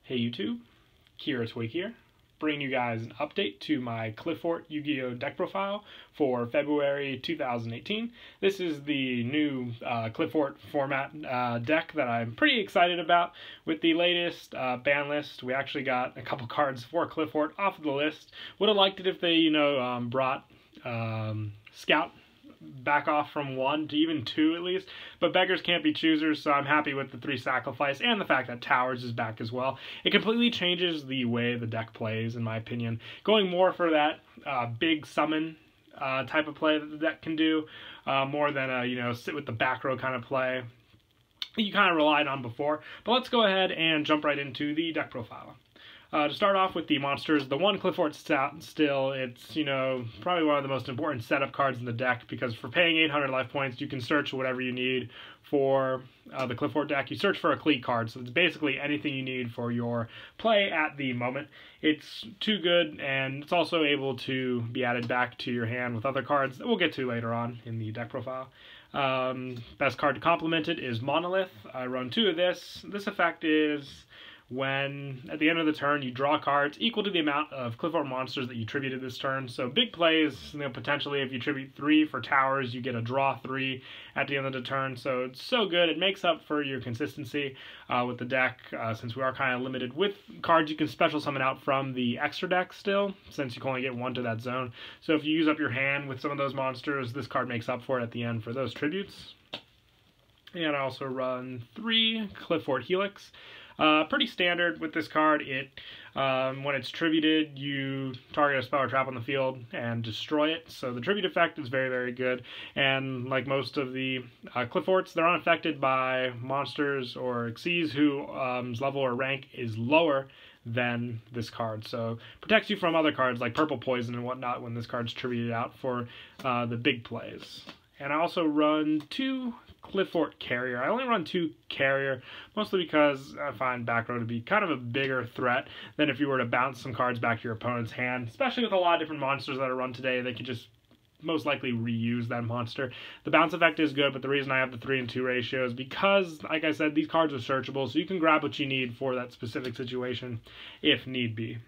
Hey YouTube, Qliphort here, bringing you guys an update to my Qliphort Yugioh deck profile for February 2018. This is the new Qliphort format deck that I'm pretty excited about. With the latest ban list, we actually got a couple cards for Qliphort off of the list. Would have liked it if they, brought Scout back off from 1 to even 2 at least, but beggars can't be choosers, so I'm happy with the 3 sacrifice and the fact that Towers is back as well. It completely changes the way the deck plays, in my opinion, going more for that big summon type of play that the deck can do, more than a sit with the back row kind of play you kind of relied on before. But let's go ahead and jump right into the deck profile. To start off with the monsters, the one Qliphort still, it's, probably one of the most important setup cards in the deck, because for paying 800 life points, you can search whatever you need for the Qliphort deck. You search for a Qli card, so it's basically anything you need for your play at the moment. It's too good, and it's also able to be added back to your hand with other cards that we'll get to later on in the deck profile. Best card to complement it is Monolith. I run 2 of this. This effect is when, at the end of the turn, you draw cards equal to the amount of Qliphort monsters that you tributed this turn. So big plays, potentially if you tribute 3 for Towers, you get a draw 3 at the end of the turn. So it's so good. It makes up for your consistency with the deck, since we are kind of limited with cards you can special summon out from the extra deck still, since you can only get 1 to that zone. So if you use up your hand with some of those monsters, this card makes up for it at the end for those tributes. And I also run 3 Qliphort Helix. Pretty standard with this card. When it's tributed, you target a spell or trap on the field and destroy it. So the tribute effect is very, very good. And like most of the Qliphorts, they're unaffected by monsters or Xyz whose level or rank is lower than this card. So protects you from other cards like Purple Poison and whatnot when this card's tributed out for the big plays. And I also run 2 Qliphort Carrier. I only run 2 Carrier, mostly because I find back row to be kind of a bigger threat than if you were to bounce some cards back to your opponent's hand, especially with a lot of different monsters that are run today. They could just most likely reuse that monster. The bounce effect is good, but the reason I have the 3 and 2 ratio is because, like I said, these cards are searchable, so you can grab what you need for that specific situation if need be.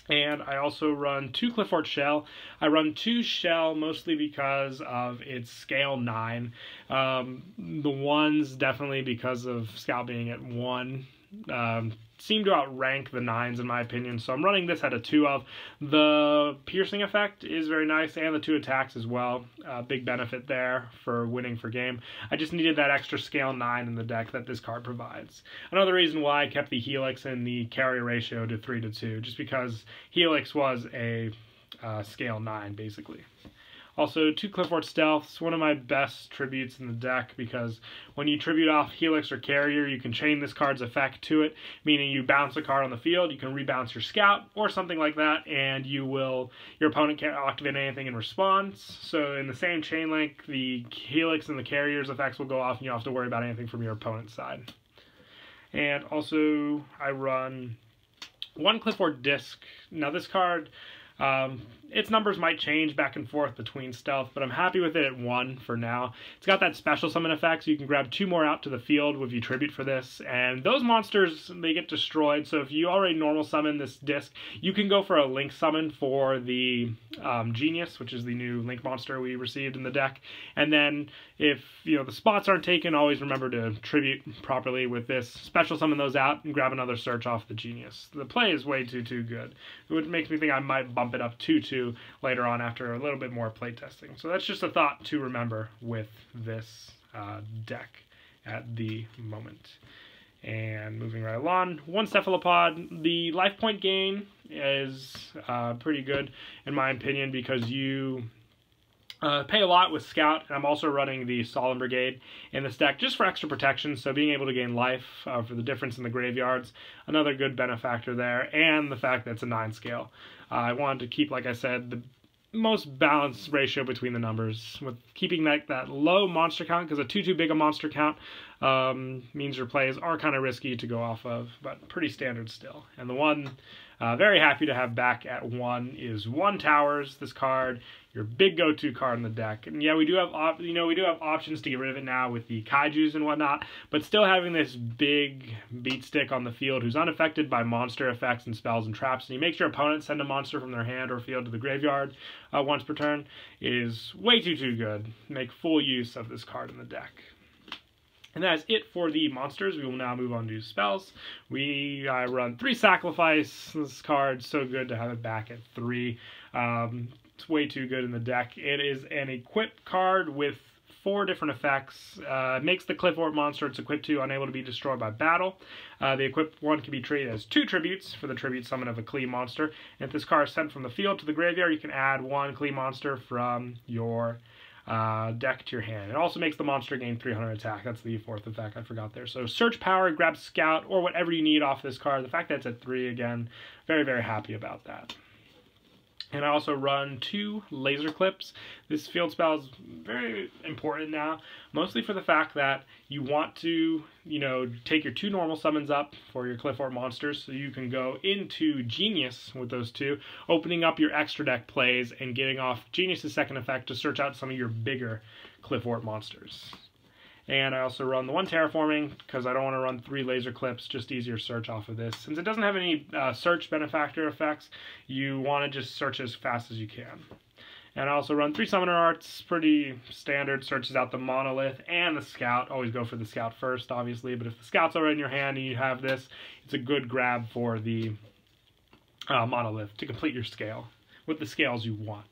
And I also run 2 Qliphort Shell. I run 2 Shell mostly because of its scale 9. The 1s definitely because of Scout being at 1. Seem to outrank the 9s in my opinion, so I'm running this at a 2 of. The piercing effect is very nice, and the 2 attacks as well. Big benefit there for winning for game. I just needed that extra scale 9 in the deck that this card provides. Another reason why I kept the Helix and the carrier ratio to 3 to 2, just because Helix was a scale 9 basically. Also, 2 Qliphort Stealths, one of my best tributes in the deck, because when you tribute off Helix or Carrier, you can chain this card's effect to it, meaning you bounce a card on the field, you can rebounce your Scout, or something like that, and your opponent can't activate anything in response. So in the same chain link, the Helix and the Carrier's effects will go off, and you don't have to worry about anything from your opponent's side. And also, I run 1 Qliphort Disc. Now this card, its numbers might change back and forth between stealth, but I'm happy with it at 1 for now. It's got that special summon effect, so you can grab 2 more out to the field if you tribute for this, and those monsters, they get destroyed. So if you already normal summon this disc, you can go for a link summon for the Genius, which is the new link monster we received in the deck. And then if the spots aren't taken, always remember to tribute properly with this, special summon those out and grab another search off the Genius. The play is way too good. It makes me think I might bump it up 2-2 later on after a little bit more playtesting. So that's just a thought to remember with this deck at the moment. And moving right along, 1 Cephalopod. The life point gain is pretty good in my opinion, because you pay a lot with Scout, and I'm also running the Solemn Brigade in this deck just for extra protection, so being able to gain life for the difference in the graveyards, another good benefactor there, and the fact that it's a 9 scale. I wanted to keep, like I said, the most balanced ratio between the numbers, with keeping that low monster count, because a 2 too big a monster count means your plays are kind of risky to go off of, but pretty standard still. And the one very happy to have back at 1 is 1 Towers. This card, your big go-to card in the deck. And yeah, we do have options to get rid of it now with the kaijus and whatnot, but still having this big beat stick on the field who's unaffected by monster effects and spells and traps, and he makes your opponent send a monster from their hand or field to the graveyard once per turn, is way too good. Make full use of this card in the deck. And that is it for the monsters. We will now move on to spells. I run 3 Sacrifice. This card, so good to have it back at 3. It's way too good in the deck. It is an equip card with 4 different effects. It makes the Qliphort monster it's equipped to unable to be destroyed by battle. The equipped one can be treated as 2 tributes for the tribute summon of a Qli monster. And if this card is sent from the field to the graveyard, you can add 1 Qli monster from your deck to your hand. It also makes the monster gain 300 attack. That's the 4th effect I forgot there. So search power, grab scout, or whatever you need off this card. The fact that it's at 3 again, very happy about that. And I also run 2 laser clips. This field spell is very important now, mostly for the fact that you want to, take your 2 normal summons up for your Qliphort monsters, so you can go into Genius with those 2, opening up your extra deck plays and getting off Genius's 2nd effect to search out some of your bigger Qliphort monsters. And I also run the 1 Terraforming because I don't want to run 3 laser clips, just easier search off of this. Since it doesn't have any search benefactor effects, you want to just search as fast as you can. And I also run 3 Summoner Arts, pretty standard, searches out the Monolith and the Scout. Always go for the Scout first, obviously, but if the Scout's already in your hand and you have this, it's a good grab for the Monolith to complete your scale with the scales you want.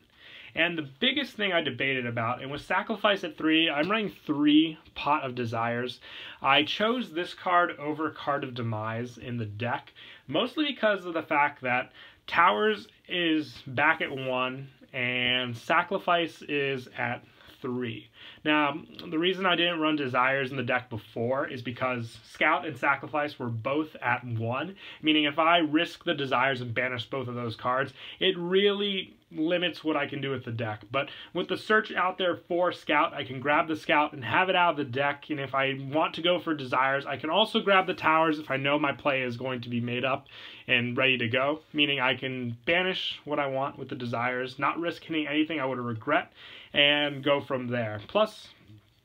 And the biggest thing I debated about, and with Sacrifice at 3, I'm running 3 Pot of Desires. I chose this card over Card of Demise in the deck, mostly because of the fact that Towers is back at 1, and Sacrifice is at 3. Now, the reason I didn't run Desires in the deck before is because Scout and Sacrifice were both at 1, meaning if I risk the Desires and banish both of those cards, it really limits what I can do with the deck. But with the search out there for Scout, I can grab the Scout and have it out of the deck, and if I want to go for Desires, I can also grab the Towers if I know my play is going to be made up and ready to go, meaning I can banish what I want with the Desires, not risk hitting anything I would regret, and go from there. Plus,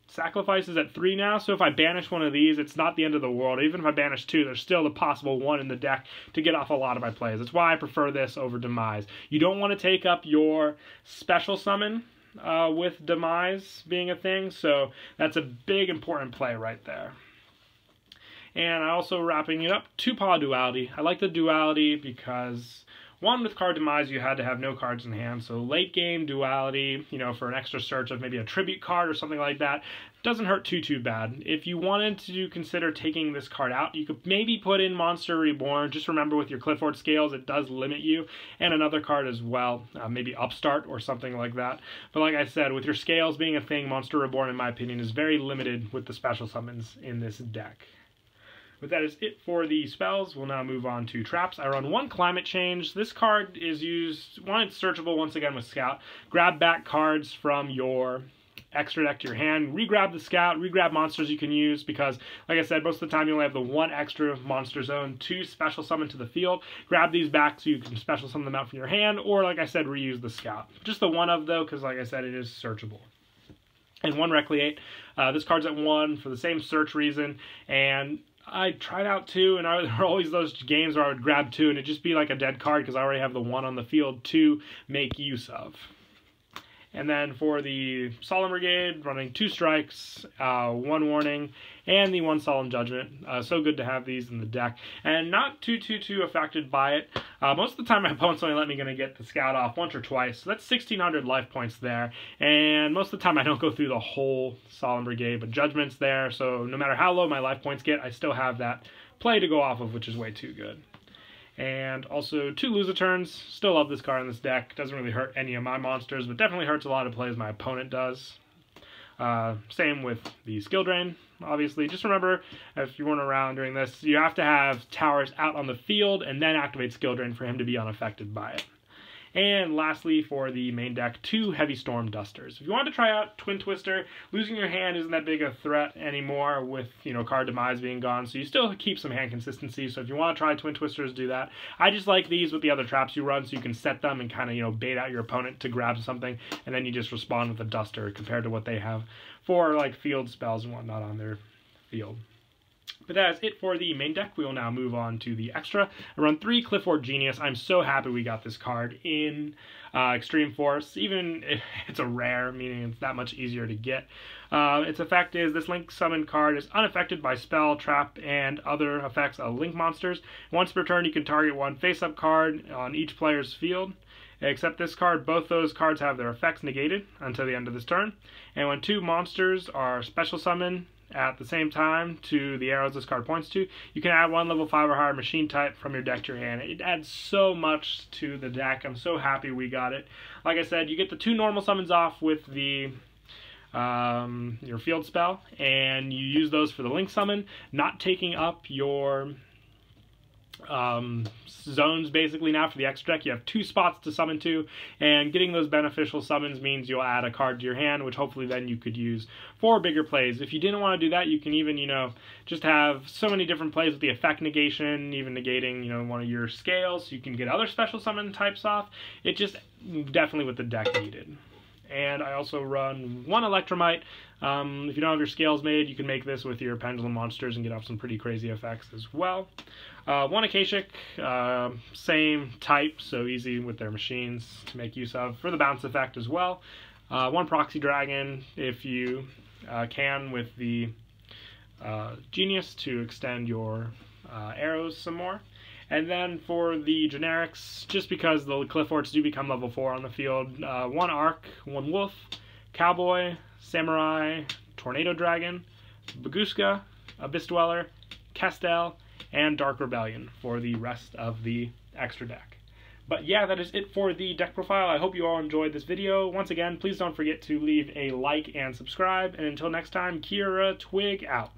Sacrifice is at 3 now, so if I banish one of these, it's not the end of the world. Even if I banish 2, there's still the possible 1 in the deck to get off a lot of my plays. That's why I prefer this over Demise. You don't want to take up your special summon with Demise being a thing, so that's a big important play right there. And I also, wrapping it up, 2 Paw Duality. I like the duality because 1, with Card Demise, you had to have no cards in hand, so late game duality, for an extra search of maybe a tribute card or something like that, doesn't hurt too bad. If you wanted to consider taking this card out, you could maybe put in Monster Reborn. Just remember with your Qliphort scales, it does limit you, and another card as well, maybe Upstart or something like that. But like I said, with your scales being a thing, Monster Reborn, in my opinion, is very limited with the special summons in this deck. But that is it for the spells. We'll now move on to traps. I run 1 Climate Change. This card is used, it's searchable once again with Scout. Grab back cards from your extra deck to your hand. Regrab the Scout, regrab monsters you can use because, like I said, most of the time you only have the 1 extra monster zone to special summon to the field. Grab these back so you can special summon them out from your hand, or like I said, reuse the Scout. Just the 1 of though, because like I said, it is searchable. And 1 Recreate. This card's at 1 for the same search reason, and I tried out 2, and there were always those games where I would grab 2, and it'd just be like a dead card because I already have the 1 on the field to make use of. And then for the Solemn Brigade, running 2 strikes, 1 warning, and the 1 Solemn Judgment. So good to have these in the deck. And not too affected by it. Most of the time my opponent's only let me get the Scout off once or twice. So that's 1,600 life points there. And most of the time I don't go through the whole Solemn Brigade, but Judgment's there. So no matter how low my life points get, I still have that play to go off of, which is way too good. And also 2 Lose-A-Turns. Still love this card in this deck. Doesn't really hurt any of my monsters, but definitely hurts a lot of plays my opponent does. Same with the Skill Drain, obviously. Just remember, if you weren't around during this, you have to have Towers out on the field and then activate Skill Drain for him to be unaffected by it. And lastly, for the main deck, 2 Heavy Storm Dusters. If you want to try out Twin Twister, losing your hand isn't that big a threat anymore with, card demise being gone, so you still keep some hand consistency. So if you want to try Twin Twisters, do that. I just like these with the other traps you run, so you can set them and kind of, bait out your opponent to grab something, and then you just respond with a Duster compared to what they have for, like, field spells and whatnot on their field. But that is it for the main deck. We will now move on to the extra. I run 3 Qliphort Genius. I'm so happy we got this card in Extreme Force, even if it's a rare, meaning it's that much easier to get. Its effect is this Link Summon card is unaffected by spell, trap, and other effects of Link monsters. Once per turn, you can target 1 face-up card on each player's field. Except this card, both those cards have their effects negated until the end of this turn. And when 2 monsters are special summoned at the same time to the arrows this card points to, you can add 1 level 5 or higher machine type from your deck to your hand. It adds so much to the deck. I'm so happy we got it. Like I said, you get the 2 normal summons off with the your field spell, and you use those for the Link Summon, not taking up your zones. Basically now for the extra deck you have 2 spots to summon to, and getting those beneficial summons means you'll add a card to your hand, which hopefully then you could use for bigger plays. If you didn't want to do that, you can even just have so many different plays with the effect negation, even negating one of your scales, so you can get other special summon types off. It just definitely what the deck needed. And I also run 1 Electromite. If you don't have your scales made, you can make this with your pendulum monsters and get off some pretty crazy effects as well. 1 Akashic, same type, so easy with their machines to make use of for the bounce effect as well. 1 Proxy Dragon, if you can, with the Genius to extend your arrows some more. And then for the generics, just because the Qliphorts do become level 4 on the field, 1 Arc, 1 Wolf, Cowboy, Samurai, Tornado Dragon, Baguska, Abyss Dweller, Kestel, and Dark Rebellion for the rest of the extra deck. But yeah, that is it for the deck profile. I hope you all enjoyed this video. Once again, please don't forget to leave a like and subscribe. And until next time, Kira Twig out.